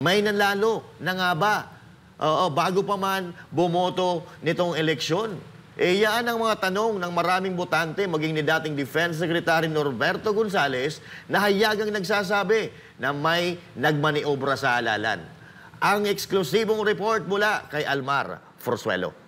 May nanalo na nga ba? Oo, bago pa man bumoto nitong eleksyon. Yan ang mga tanong ng maraming botante, maging ni dating Defense Secretary Norberto Gonzales, na hayagang nagsasabi na may nagmaniobra sa halalan. Ang eksklusibong report mula kay Almar Forzuelo.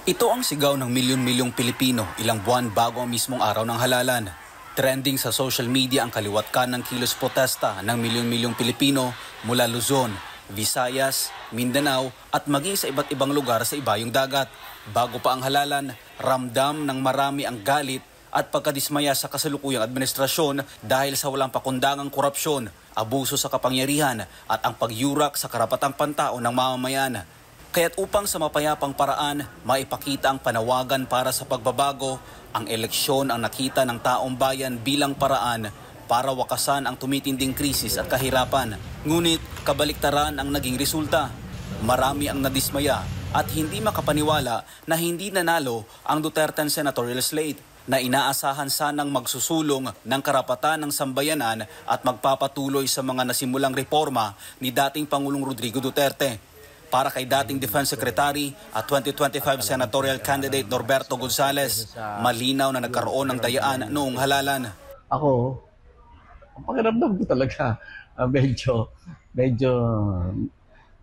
Ito ang sigaw ng milyon-milyong Pilipino ilang buwan bago ang mismong araw ng halalan. Trending sa social media ang kaliwatkan ng kilos protesta ng milyon-milyong Pilipino mula Luzon, Visayas, Mindanao at maging sa iba't ibang lugar sa ibayong dagat. Bago pa ang halalan, ramdam ng marami ang galit at pagkadismaya sa kasalukuyang administrasyon dahil sa walang pakundangang korupsyon, abuso sa kapangyarihan at ang pagyurak sa karapatang pantao ng mamamayan. Kaya't upang sa mapayapang paraan, maipakita ang panawagan para sa pagbabago, ang eleksyon ang nakita ng taong bayan bilang paraan para wakasan ang tumitinding krisis at kahirapan. Ngunit kabaliktaran ang naging resulta. Marami ang nadismaya at hindi makapaniwala na hindi nanalo ang Duterte senatorial slate na inaasahan sanang magsusulong ng karapatan ng sambayanan at magpapatuloy sa mga nasimulang reforma ni dating Pangulong Rodrigo Duterte. Para kay dating Defense Secretary at 2025 senatorial candidate Norberto Gonzales, malinaw na nagkaroon ng dayaan noong halalan. Ako, ang pakiramdam ko talaga, medyo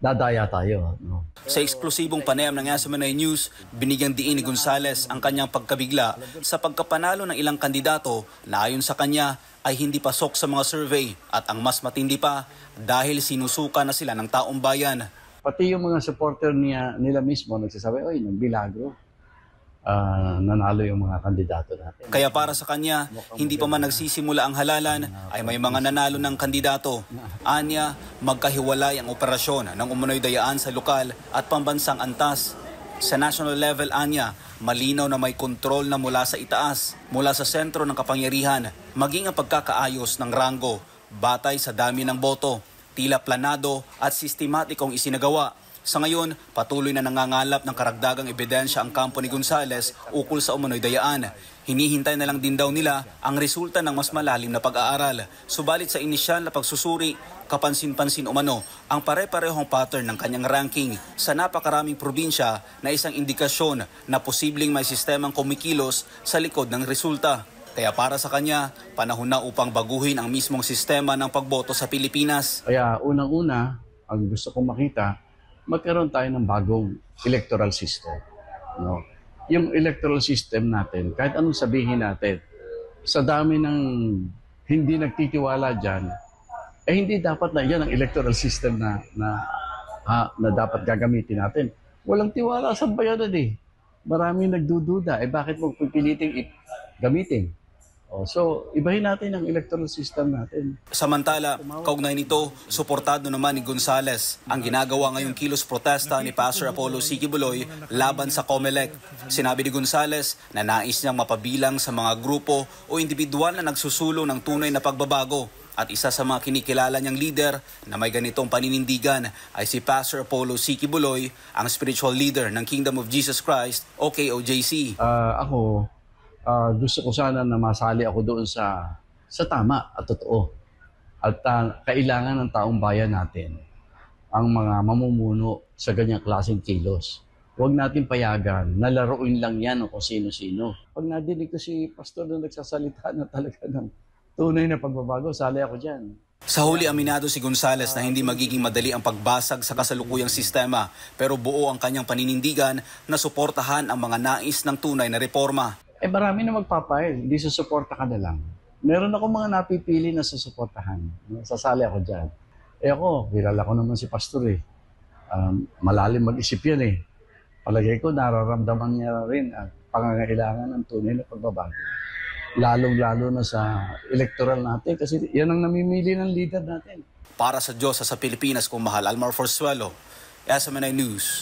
dadaya tayo. No? Sa eksklusibong panayam ng SMNI News, binigyang diin ni Gonzales ang kanyang pagkabigla sa pagkapanalo ng ilang kandidato na ayon sa kanya ay hindi pasok sa mga survey at ang mas matindi pa dahil sinusuka na sila ng taong bayan. Pati yung mga supporter nila mismo nagsasabi, oy, nagbilagro. Nanalo yung mga kandidato natin. Kaya para sa kanya, hindi pa man nagsisimula ang halalan, ay may mga nanalo ng kandidato. Anya, magkahiwalay ang operasyon ng umunoy dayaan sa lokal at pambansang antas. Sa national level, anya, malinaw na may kontrol na mula sa itaas, mula sa sentro ng kapangyarihan, maging ang pagkakaayos ng ranggo, batay sa dami ng boto. Tila planado at sistematikong isinagawa. Sa ngayon, patuloy na nangangalap ng karagdagang ebidensya ang kampo ni Gonzales ukol sa umunoy dayaan. Hinihintay na lang din daw nila ang resulta ng mas malalim na pag-aaral. Subalit sa inisyal na pagsusuri, kapansin-pansin umano ang pare-parehong pattern ng kanyang ranking sa napakaraming probinsya na isang indikasyon na posibleng may sistemang kumikilos sa likod ng resulta. Kaya para sa kanya, panahon na upang baguhin ang mismong sistema ng pagboto sa Pilipinas. Kaya unang-una, ang gusto kong makita, magkaroon tayo ng bagong electoral system. No? Yung electoral system natin, kahit anong sabihin natin, sa dami ng hindi nagtitiwala dyan, hindi dapat na yan ang electoral system na dapat gagamitin natin. Walang tiwala sa bayanan eh. Maraming nagdududa. Bakit mo pipiliting gamitin? So, ibahin natin ang electoral system natin. Samantala, kaugnay nito, suportado naman ni Gonzales ang ginagawa ngayong kilos protesta ni Pastor Apollo C. Quiboloy laban sa COMELEC. Sinabi ni Gonzales na nais niyang mapabilang sa mga grupo o individual na nagsusulong ng tunay na pagbabago. At isa sa mga kinikilala niyang leader na may ganitong paninindigan ay si Pastor Apollo C. Quiboloy, ang spiritual leader ng Kingdom of Jesus Christ o KOJC. Ako, gusto ko sana na masali ako doon sa tama at totoo. At kailangan ng taong bayan natin ang mga mamumuno sa ganyang klaseng kilos. Huwag natin payagan na laruin lang yan o kung sino-sino. Pag nadinig ko si pastor na nagsasalita na talaga ng tunay na pagbabago, sali ako dyan. Sa huli, aminado si Gonzales na hindi magiging madali ang pagbasag sa kasalukuyang sistema, pero buo ang kanyang paninindigan na suportahan ang mga nais ng tunay na reforma. Marami na magpapail, hindi susuporta ka na lang. Meron ako mga napipili na susuportahan. Sasali ako dyan. Ako, kilala ko naman si pastor eh. Malalim mag-isip yan eh. Palagay ko, nararamdaman niya rin ang pangangailangan ng tunay na pagbabago. Lalong-lalo na sa electoral natin kasi yan ang namimili ng leader natin. Para sa Diyos sa Pilipinas kung mahal, Almar Forzuelo, SMNI News.